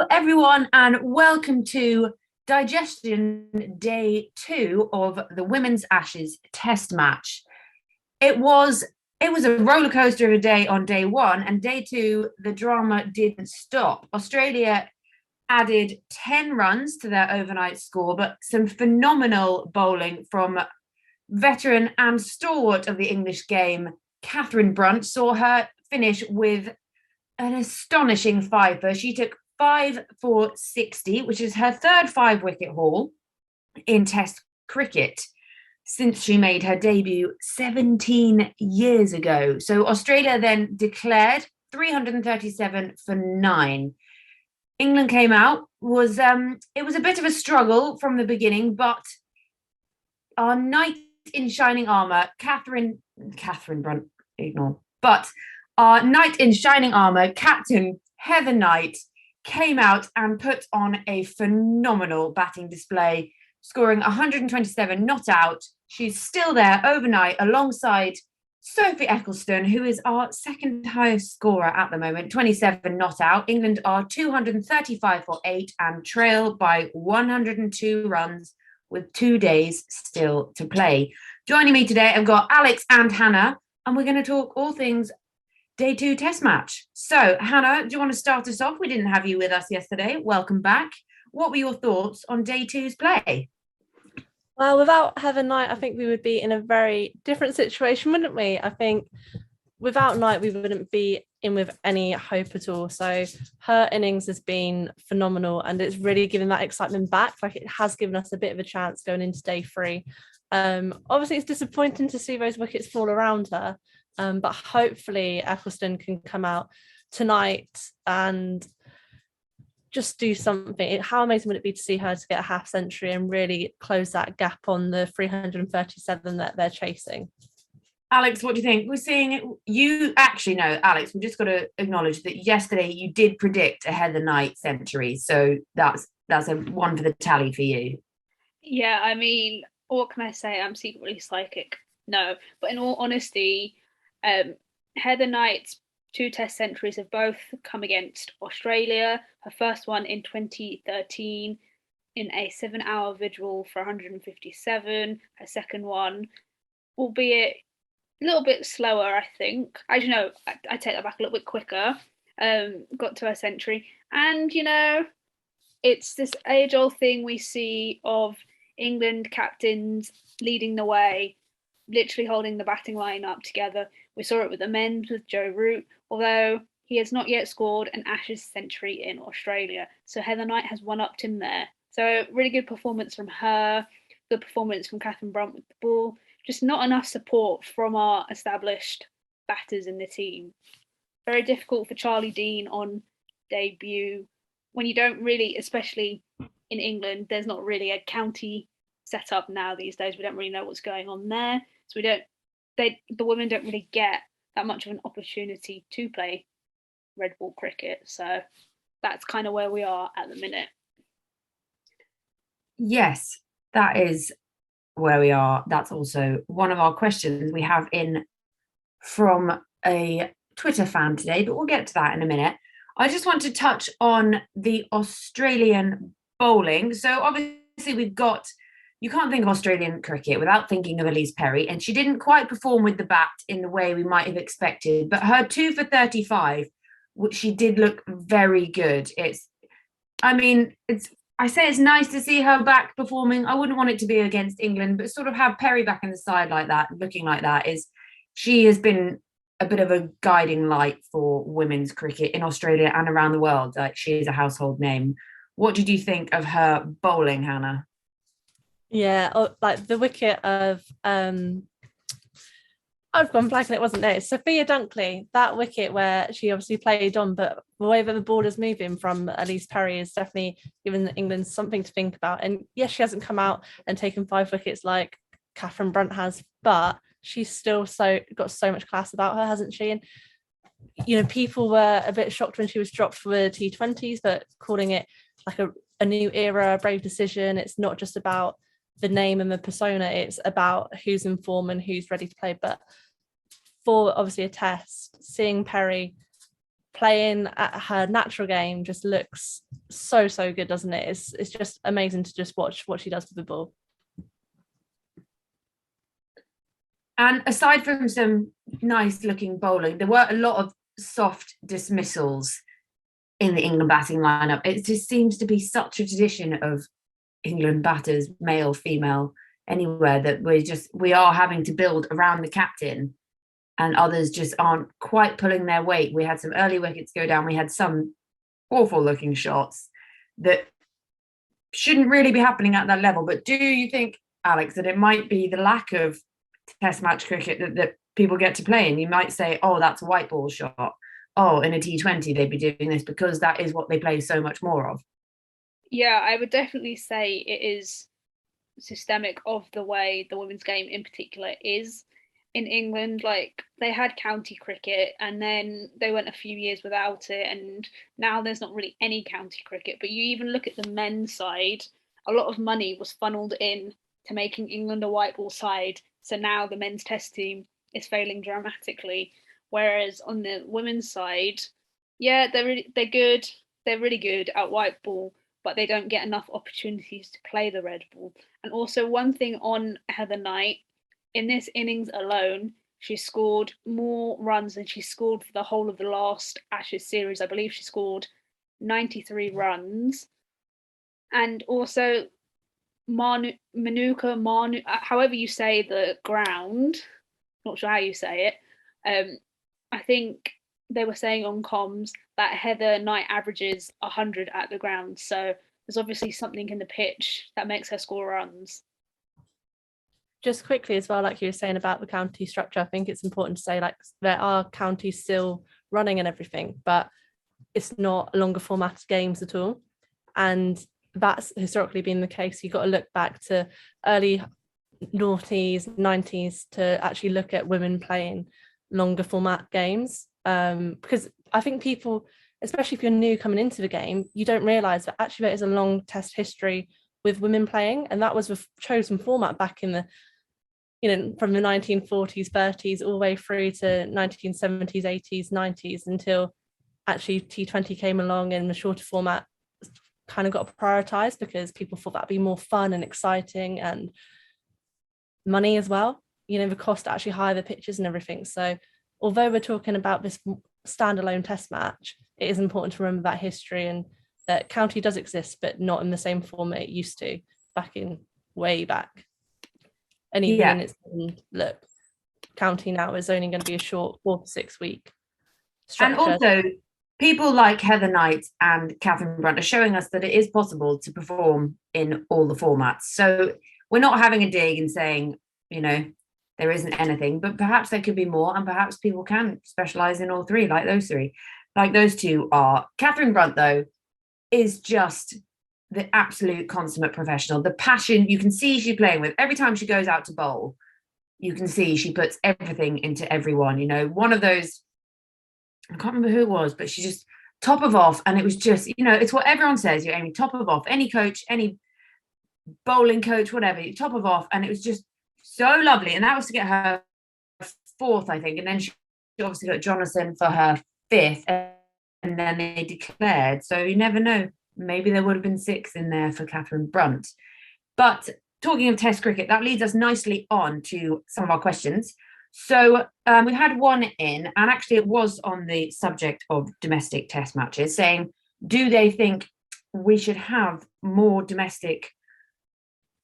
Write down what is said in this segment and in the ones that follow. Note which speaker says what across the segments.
Speaker 1: everyone, and welcome to digestion day 2 of the Women's Ashes Test match. It was a roller coaster of a day on day 1, and day 2 the drama didn't stop. Australia added 10 runs to their overnight score, but some phenomenal bowling from veteran and stalwart of the English game, Catherine Brunt, saw her finish with an astonishing fiver. She took 5 for 60, which is her third 5 wicket haul in Test cricket since she made her debut 17 years ago. So Australia then declared 337 for 9. England came out, it was a bit of a struggle from the beginning, but our knight in shining armor, Catherine Brunt, ignore, but our knight in shining armor, Captain Heather Knight, came out and put on a phenomenal batting display, scoring 127 not out. She's still there overnight alongside Sophie Ecclestone, who is our second highest scorer at the moment, 27 not out. England are 235 for 8 and trail by 102 runs with 2 days still to play. Joining me today, I've got Alex and Hannah, and we're going to talk all things day 2 test match. So, Hannah, do you want to start us off? We didn't have you with us yesterday. Welcome back. What were your thoughts on day 2's play?
Speaker 2: Well, without Heather Knight, I think we would be in a very different situation, wouldn't we? I think without Knight, we wouldn't be in with any hope at all. So her innings has been phenomenal, and it's really given that excitement back. Like, it has given us a bit of a chance going into day 3. Obviously, it's disappointing to see those wickets fall around her, but hopefully Ecclestone can come out tonight and just do something. How amazing would it be to see her to get a half century and really close that gap on the 337 that they're chasing?
Speaker 1: Alex, what do you think? We're seeing it. You actually know, Alex, we just got to acknowledge that yesterday you did predict a Heather Knight century. So that's a one for the tally for you.
Speaker 3: Yeah, I mean, what can I say? I'm secretly psychic. No, but in all honesty, Heather Knight's 2 test centuries have both come against Australia. Her first one in 2013 in a 7-hour vigil for 157. Her second one, albeit a little bit slower, I think. Actually, no, I take that back, a little bit quicker. Got to her century. And, it's this age-old thing we see of England captains leading the way, literally holding the batting line up together. We saw it with the men with Joe Root, although he has not yet scored an Ashes century in Australia. So Heather Knight has one-upped him there. So really good performance from her, good performance from Catherine Brunt with the ball. Just not enough support from our established batters in the team. Very difficult for Charlie Dean on debut when you don't really, especially in England, there's not really a county set up now these days. We don't really know what's going on there. So the women don't really get that much of an opportunity to play red ball cricket. So that's kind of where we are at the minute.
Speaker 1: Yes, that is where we are. That's also one of our questions we have in from a Twitter fan today, but we'll get to that in a minute. I just want to touch on the Australian bowling. So obviously you can't think of Australian cricket without thinking of Elise Perry, and she didn't quite perform with the bat in the way we might have expected, but her 2 for 35, which she did look very good. I say it's nice to see her back performing. I wouldn't want it to be against England, but sort of have Perry back in the side like that, looking like that, she has been a bit of a guiding light for women's cricket in Australia and around the world. Like, she is a household name. What did you think of her bowling, Hannah?
Speaker 2: Yeah, like the wicket of I've gone blank and it wasn't there. Sophia Dunkley, that wicket where she obviously played on, but the way that the ball is moving from Elise Perry is definitely given England something to think about. And yes, she hasn't come out and taken 5 wickets like Catherine Brunt has, but she's still got so much class about her, hasn't she? And people were a bit shocked when she was dropped for the T20s, but calling it like a new era, a brave decision. It's not just about the name and the persona, it's about who's in form and who's ready to play. But for obviously a test, seeing Perry playing at her natural game just looks so good, doesn't it? It's just amazing to just watch what she does with the ball.
Speaker 1: And aside from some nice looking bowling, there were a lot of soft dismissals in the England batting lineup. It just seems to be such a tradition of England batters, male, female, anywhere, that we are having to build around the captain, and others just aren't quite pulling their weight. We had some early wickets go down. We had some awful looking shots that shouldn't really be happening at that level. But do you think, Alex, that it might be the lack of test match cricket that people get to play? And you might say, oh, that's a white ball shot. Oh, in a T20 they'd be doing this, because that is what they play so much more of.
Speaker 3: Yeah, I would definitely say it is systemic of the way the women's game in particular is in England. Like, they had county cricket and then they went a few years without it, and now there's not really any county cricket. But you even look at the men's side, a lot of money was funneled in to making England a white ball side, so now the men's test team is failing dramatically. Whereas on the women's side, yeah, they're good, they're really good at white ball, but they don't get enough opportunities to play the red ball. And also, one thing on Heather Knight, in this innings alone, she scored more runs than she scored for the whole of the last Ashes series. I believe she scored 93 runs. And also, Manuka, however you say the ground, not sure how you say it, I think they were saying on comms that Heather Knight averages 100 at the ground. So there's obviously something in the pitch that makes her score runs.
Speaker 2: Just quickly as well, like you were saying about the county structure, I think it's important to say, like, there are counties still running and everything, but it's not longer formatted games at all. And that's historically been the case. You've got to look back to early noughties, 90s to actually look at women playing longer format games, because I think people, especially if you're new coming into the game, you don't realise that actually there is a long test history with women playing, and that was the chosen format back in the, from the 1940s, 30s, all the way through to 1970s, 80s, 90s, until actually T20 came along and the shorter format kind of got prioritised because people thought that'd be more fun and exciting, and money as well. The cost to actually hire the pitches and everything. So although we're talking about this standalone test match, it is important to remember that history, and that county does exist, but not in the same format it used to way back. And even in its look, county now is only going to be a short 4 to 6 week structure.
Speaker 1: And also, people like Heather Knight and Catherine Brunt are showing us that it is possible to perform in all the formats. So we're not having a dig and saying, there isn't anything, but perhaps there could be more, and perhaps people can specialise in all three, like those three. Like those two are. Catherine Brunt, though, is just the absolute consummate professional. The passion, you can see she's playing with. Every time she goes out to bowl, you can see she puts everything into everyone. One of those, I can't remember who it was, but she just top of off, and it was just, it's what everyone says, you're aiming top of off. Any coach, any bowling coach, whatever, you top of off, and it was just so lovely. And that was to get her 4th, I think, and then she obviously got Jonathan for her 5th, and then they declared. So you never know, maybe there would have been 6 in there for Catherine Brunt. But talking of test cricket, that leads us nicely on to some of our questions. So we had one in, and actually it was on the subject of domestic test matches, saying, do they think we should have more domestic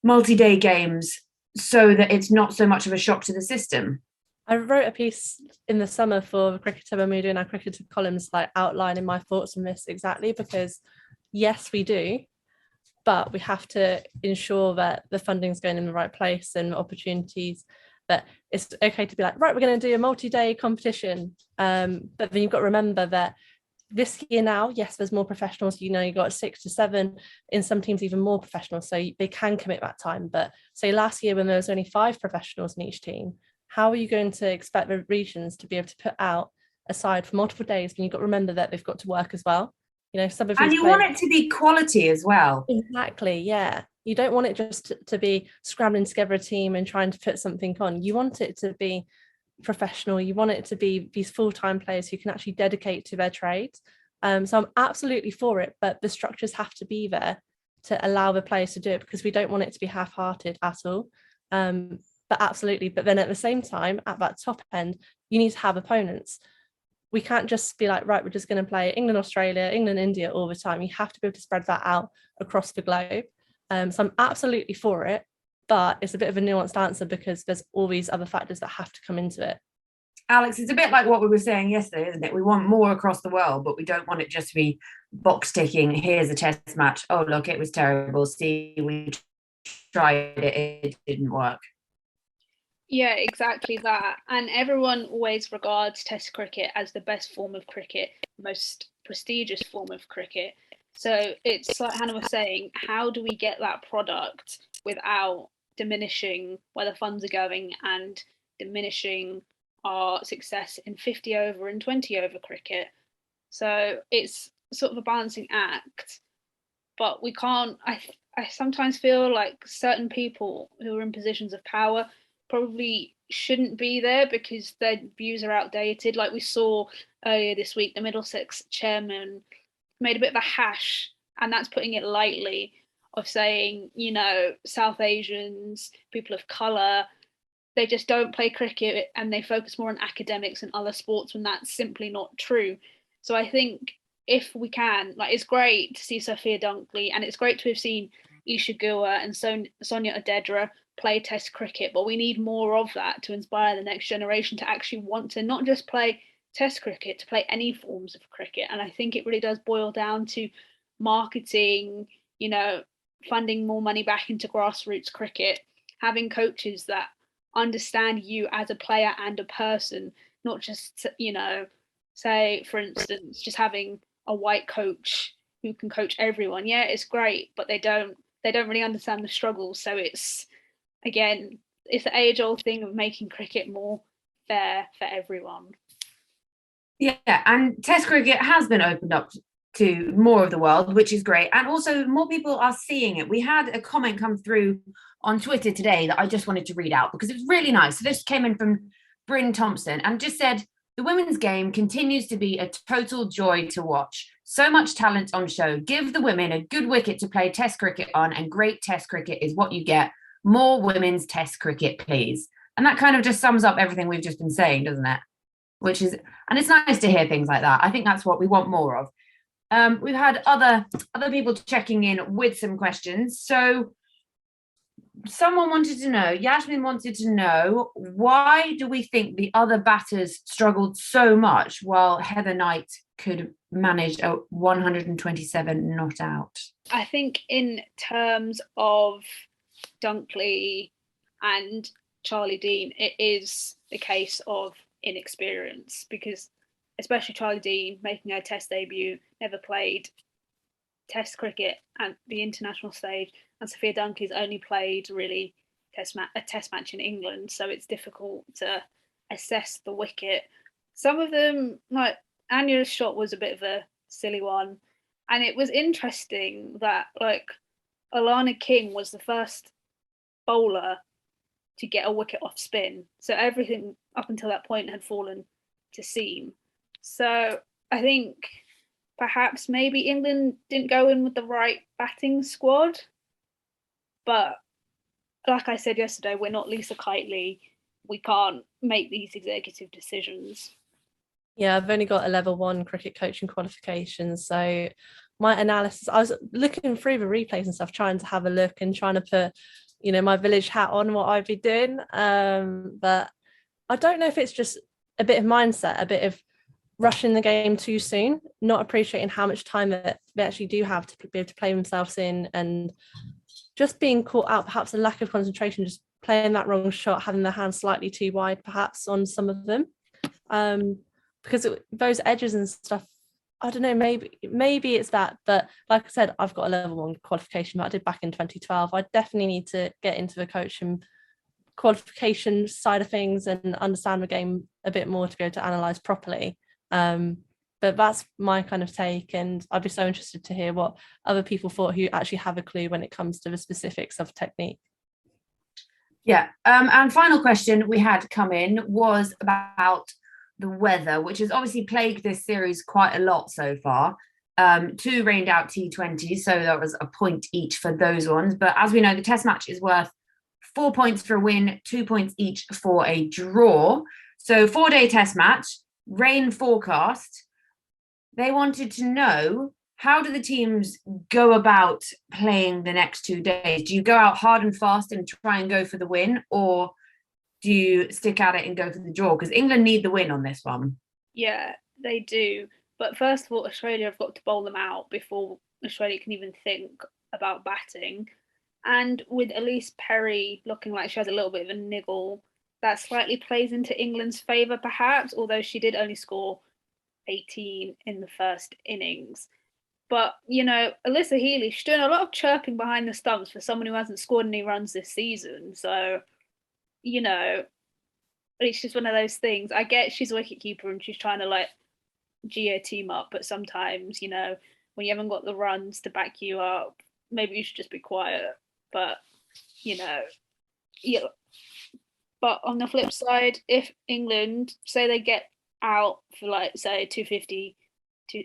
Speaker 1: multi-day games so that it's not so much of a shock to the system?
Speaker 2: I wrote a piece in the summer for Cricketer when we were doing our cricketer columns, like outlining my thoughts on this exactly, because yes, we do, but we have to ensure that the funding's going in the right place and opportunities, that it's okay to be like, right, we're going to do a multi-day competition. But then you've got to remember that this year now, yes, there's more professionals, you've got 6 to 7, in some teams even more professionals, so they can commit that time. But say last year when there was only 5 professionals in each team, how are you going to expect the regions to be able to put out a side for multiple days when you've got to remember that they've got to work as well? Some of these, and
Speaker 1: you want it to be quality as well.
Speaker 2: Exactly, yeah. You don't want it just to be scrambling together a team and trying to put something on. You want it to be professional. You want it to be these full-time players who can actually dedicate to their trades. So I'm absolutely for it, but the structures have to be there to allow the players to do it, because we don't want it to be half-hearted at all. But absolutely. But then at the same time, at that top end, you need to have opponents. We can't just be like, right, we're just going to play England, Australia, England, India all the time. You have to be able to spread that out across the globe. So I'm absolutely for it, but it's a bit of a nuanced answer because there's all these other factors that have to come into it.
Speaker 1: Alex, it's a bit like what we were saying yesterday, isn't it? We want more across the world, but we don't want it just to be box ticking. Here's a test match. Oh, look, it was terrible. See, we tried it. It didn't work.
Speaker 3: Yeah, exactly that. And everyone always regards Test cricket as the best form of cricket, most prestigious form of cricket. So it's like Hannah was saying, how do we get that product without diminishing where the funds are going and diminishing our success in 50 over and 20 over cricket? So it's sort of a balancing act, but we can't. I sometimes feel like certain people who are in positions of power probably shouldn't be there because their views are outdated. Like we saw earlier this week, the Middlesex chairman made a bit of a hash, and that's putting it lightly, of saying, you know, South Asians, people of colour, they just don't play cricket and they focus more on academics and other sports when that's simply not true. So I think if we can, like, it's great to see Sophia Dunkley, and it's great to have seen Isha Guha and Sonia Adedra play Test cricket, but we need more of that to inspire the next generation to actually want to not just play Test cricket, to play any forms of cricket. And I think it really does boil down to marketing, you know, funding more money back into grassroots cricket, having coaches that understand you as a player and a person, not just, you know, say, for instance, just having a white coach who can coach everyone. Yeah, it's great, but they don't really understand the struggles. So it's, again, it's the age-old thing of making cricket more fair for everyone.
Speaker 1: Yeah, and Test cricket has been opened up to more of the world, which is great. And also more people are seeing it. We had a comment come through on Twitter today that I just wanted to read out because it was really nice. So this came in from Bryn Thompson and just said, the women's game continues to be a total joy to watch. So much talent on show. Give the women a good wicket to play Test cricket on, and great Test cricket is what you get. More women's Test cricket, please. And that kind of just sums up everything we've just been saying, doesn't it? Which is, and it's nice to hear things like that. I think that's what we want more of. We've had other people checking in with some questions. So someone wanted to know, Yasmin wanted to know, why do we think the other batters struggled so much while Heather Knight could manage a 127 not out?
Speaker 3: I think in terms of Dunkley and Charlie Dean, it is the case of inexperience, because especially Charlie Dean making her Test debut, never played Test cricket at the international stage, and Sophia Dunkley's only played really a Test match in England, so it's difficult to assess the wicket. Some of them, like Anya's shot, was a bit of a silly one, and it was interesting that like Alana King was the first bowler to get a wicket off spin, so everything up until that point had fallen to seam. So I think perhaps maybe England didn't go in with the right batting squad. But like I said yesterday, we're not Lisa Kitely. We can't make these executive decisions.
Speaker 2: Yeah, I've only got a level 1 cricket coaching qualification. So my analysis, I was looking through the replays and stuff, trying to have a look and trying to put, you know, my village hat on what I'd be doing. But I don't know if it's just a bit of mindset, a bit of rushing the game too soon, not appreciating how much time that they actually do have to be able to play themselves in, and just being caught out, perhaps a lack of concentration, just playing that wrong shot, having their hands slightly too wide perhaps on some of them, because those edges and stuff, I don't know, maybe it's that. But like I said, I've got a level 1 qualification that I did back in 2012. I definitely need to get into the coaching qualification side of things and understand the game a bit more to be able to analyse properly. But that's my kind of take, and I'd be so interested to hear what other people thought who actually have a clue when it comes to the specifics of technique.
Speaker 1: Yeah. And final question we had come in was about the weather, which has obviously plagued this series quite a lot so far. Two rained out T20s, so there was a point each for those ones. But as we know, the test match is worth 4 points for a win, 2 points each for a draw. So 4 day test match, rain forecast. They wanted to know, how do the teams go about playing the next 2 days? Do you go out hard and fast and try and go for the win, or do you stick at it and go for the draw? Because England need the win on this one.
Speaker 3: Yeah, they do. But first of all, Australia have got to bowl them out before Australia can even think about batting. And with Elise Perry looking like she has a little bit of a niggle, that slightly plays into England's favour, perhaps, although she did only score 18 in the first innings. But, Alyssa Healy, she's doing a lot of chirping behind the stumps for someone who hasn't scored any runs this season. So, you know, it's just one of those things. I get she's a wicket keeper and she's trying to like geo team up, but sometimes, when you haven't got the runs to back you up, maybe you should just be quiet. But, yeah. But on the flip side, if England say they get out for like say 250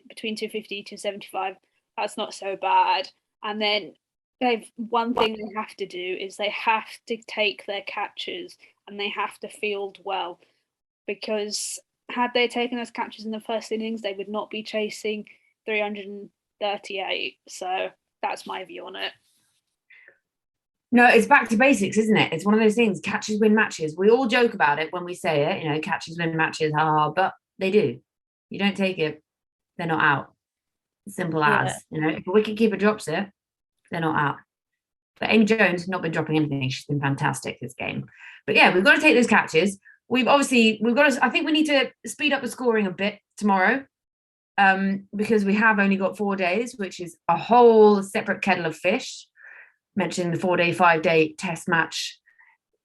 Speaker 3: between 250 to 75, that's not so bad. And then they've one thing they have to do is they have to take their catches and they have to field well, because had they taken those catches in the first innings, they would not be chasing 338. So that's my view on it.
Speaker 1: No, it's back to basics, isn't it? It's one of those things. Catches win matches. We all joke about it when we say it, catches win matches, but they do. You don't take it, they're not out. Simple as, if a wicketkeeper drops it, they're not out. But Amy Jones has not been dropping anything. She's been fantastic this game. But yeah, we've got to take those catches. We've got to, I think we need to speed up the scoring a bit tomorrow, because we have only got 4 days, which is a whole separate kettle of fish. Mentioning the 4 day, 5 day test match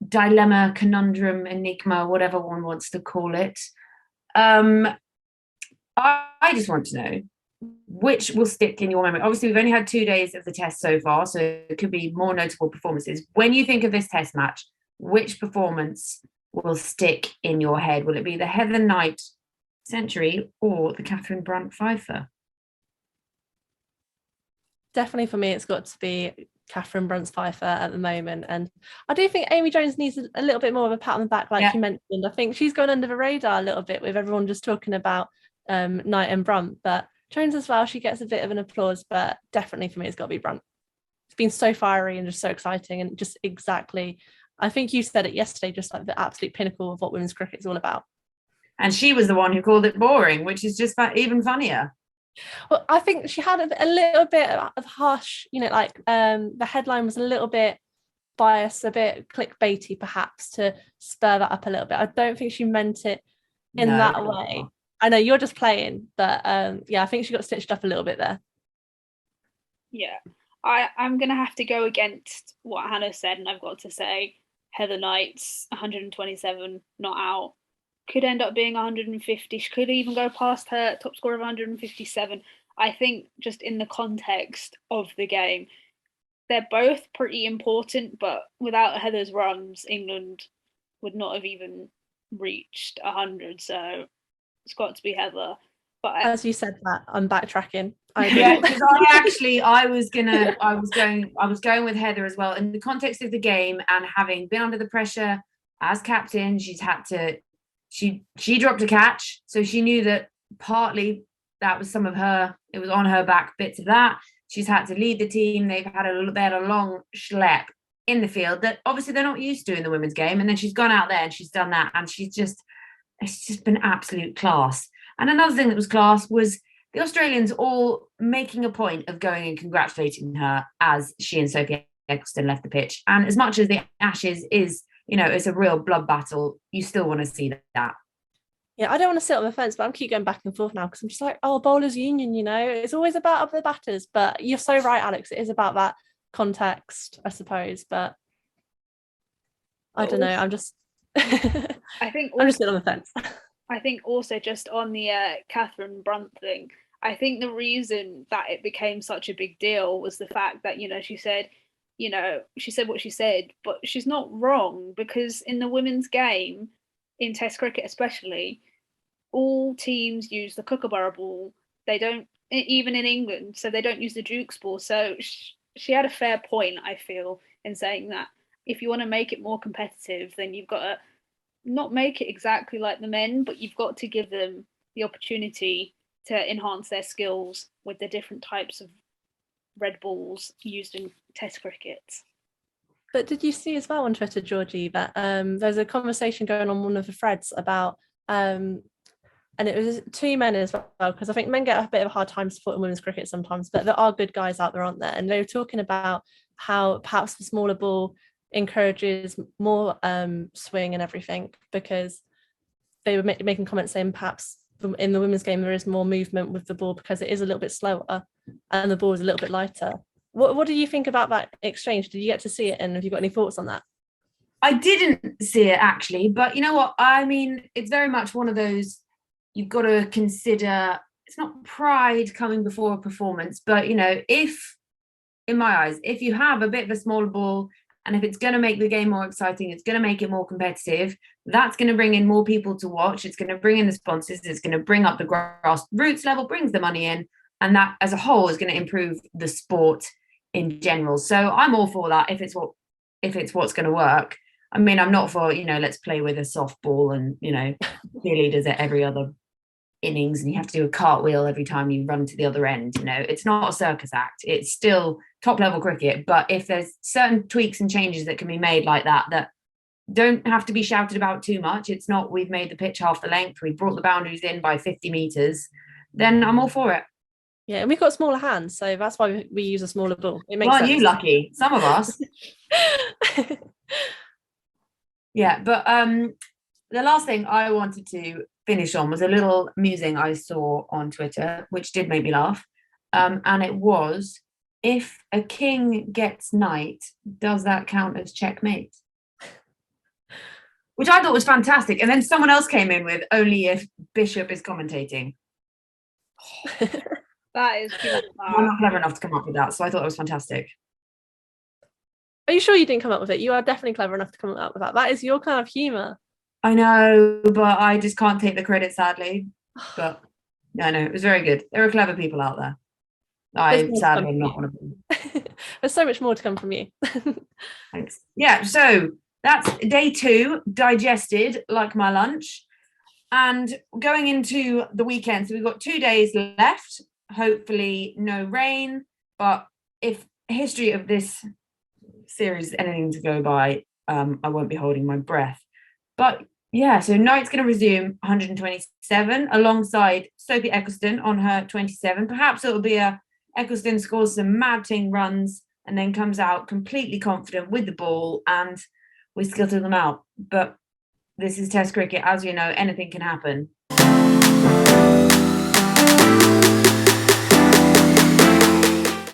Speaker 1: dilemma, conundrum, enigma, whatever one wants to call it. I just want to know which will stick in your memory. Obviously, we've only had 2 days of the test so far, so it could be more notable performances. When you think of this test match, which performance will stick in your head? Will it be the Heather Knight century or the Catherine Brunt Pfeiffer?
Speaker 2: Definitely for me, it's got to be Catherine Brunt Pfeiffer at the moment. And I do think Amy Jones needs a little bit more of a pat on the back, like you mentioned. I think she's gone under the radar a little bit with everyone just talking about Knight and Brunt. But Jones as well, she gets a bit of an applause, but definitely for me, it's got to be Brunt. It's been so fiery and just so exciting, and just exactly, I think you said it yesterday, just like the absolute pinnacle of what women's cricket is all about. And
Speaker 1: she was the one who called it boring, which is just even funnier.
Speaker 2: Well, I think she had a little bit of harsh, the headline was a little bit biased, a bit clickbaity perhaps, to spur that up a little bit. I don't think she meant it in that way. I know you're just playing, but I think she got stitched up a little bit there.
Speaker 3: Yeah, I'm going to have to go against what Hannah said, and I've got to say Heather Knight's 127 not out could end up being 150. She could even go past her top score of 157. I think just in the context of the game, they're both pretty important, but without Heather's runs, England would not have even reached 100. So it's got to be Heather. But
Speaker 2: as you said that, I'm backtracking.
Speaker 1: Yeah, because I was going with Heather as well. In the context of the game and having been under the pressure as captain, she's had to. She dropped a catch, so she knew that partly that was some of her, it was on her back, bits of that. She's had to lead the team. They had a long schlep in the field that obviously they're not used to in the women's game. And then she's gone out there and she's done that, and it's just been absolute class. And another thing that was class was the Australians all making a point of going and congratulating her as she and Sophie Ecclestone left the pitch. And as much as the Ashes is, it's a real blood battle, you still want to see that.
Speaker 2: Yeah, I don't want to sit on the fence, but I'm keep going back and forth now because I'm just like, bowlers union, it's always about up the batters. But you're so right, Alex. It is about that context, I suppose. But I don't know. I'm just,
Speaker 3: I think
Speaker 2: I'm just sitting on the fence.
Speaker 3: I think also just on the Catherine Brunt thing, I think the reason that it became such a big deal was the fact that, she said you know, she said what she said, but she's not wrong, because in the women's game, in Test cricket especially, all teams use the Kookaburra ball. They don't, even in England, so they don't use the Duke's ball. So she had a fair point, I feel, in saying that if you want to make it more competitive, then you've got to not make it exactly like the men, but you've got to give them the opportunity to enhance their skills with the different types of red balls used in Test cricket.
Speaker 2: But did you see as well on Twitter, Georgie, that there's a conversation going on one of the threads about, and it was two men as well, because I think men get a bit of a hard time supporting women's cricket sometimes, but there are good guys out there, aren't there? And they were talking about how perhaps the smaller ball encourages more swing and everything, because they were making comments saying perhaps in the women's game there is more movement with the ball because it is a little bit slower and the ball is a little bit lighter. What do you think about that exchange? Did you get to see it, and have you got any thoughts on that?
Speaker 1: I didn't see it actually, but you know what? I mean, it's very much one of those, you've got to consider, it's not pride coming before a performance, but you know, if, in my eyes, if you have a bit of a smaller ball, and if it's going to make the game more exciting, it's going to make it more competitive, that's going to bring in more people to watch, it's going to bring in the sponsors, it's going to bring up the grassroots level, brings the money in, and that as a whole is going to improve the sport in general. So I'm all for that if it's what's going to work. I mean, I'm not for, you know, let's play with a softball and, you know, cheerleaders at every other innings and you have to do a cartwheel every time you run to the other end. You know, it's not a circus act, it's still top level cricket. But if there's certain tweaks and changes that can be made like that don't have to be shouted about too much, it's not we've made the pitch half the length, we've brought the boundaries in by 50 meters, then I'm all for it.
Speaker 2: Yeah, and we've got smaller hands, so that's why we use a smaller ball. It makes
Speaker 1: Aren't
Speaker 2: sense.
Speaker 1: you lucky? Some of us. Yeah, but the last thing I wanted to finish on was a little musing I saw on Twitter, which did make me laugh. And it was, if a king gets knight, does that count as checkmate? Which I thought was fantastic. And then someone else came in with, only if Bishop is commentating.
Speaker 3: That is
Speaker 1: I'm not clever enough to come up with that, so I thought it was fantastic.
Speaker 2: Are you sure you didn't come up with it? You are definitely clever enough to come up with that. That is your kind of humour.
Speaker 1: I know, but I just can't take the credit, sadly. But no, it was very good. There are clever people out there. Sadly am not one of them.
Speaker 2: There's so much more to come from you.
Speaker 1: Thanks. Yeah, so that's day 2, digested like my lunch. And going into the weekend, so we've got 2 days left. Hopefully no rain, but if history of this series is anything to go by, I won't be holding my breath. But yeah, so Knight's going to resume 127 alongside Sophie Eccleston on her 27. Perhaps it'll be Eccleston scores some mad ting runs and then comes out completely confident with the ball and we skittle them out. But this is Test cricket, as you know, anything can happen.